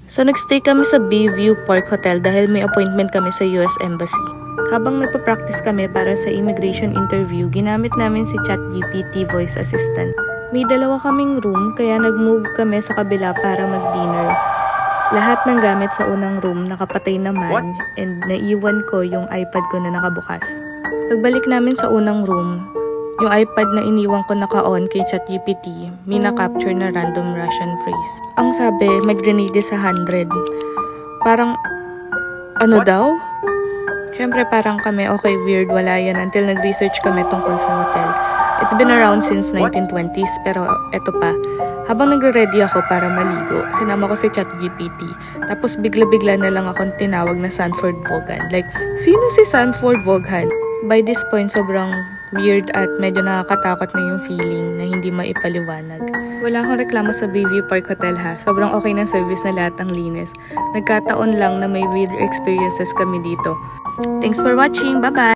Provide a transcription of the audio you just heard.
So nagstay kami sa Bayview Park Hotel dahil may appointment kami sa US Embassy. Habang nagpa-practice kami para sa immigration interview, ginamit namin si ChatGPT Voice Assistant. May dalawa kaming room kaya nag-move kami sa kabila para mag-dinner. Lahat ng gamit sa unang room nakapatay naman and naiwan ko yung iPad ko na nakabukas. Pagbalik namin sa unang room, yung iPad na iniwan ko naka-on kay ChatGPT, may na-capture na random Russian phrase. Ang sabi, mag-grenade sa 100. Parang, ano daw? Siyempre parang kami, okay, weird, wala yan until nag-research kami tungkol sa hotel. It's been around since 1920s, pero eto pa. Habang nagre-ready ako para maligo, sinama ko si ChatGPT. Tapos bigla-bigla na lang akong tinawag na Sanford Vaughan. Like, sino si Sanford Vaughan? By this point, sobrang weird at medyo nakakatakot na yung feeling na hindi maipaliwanag. Wala akong reklamo sa Bayview Park Hotel ha. Sobrang okay ng service na lahat ng linis. Nagkataon lang na may weird experiences kami dito. Thanks for watching. Bye-bye!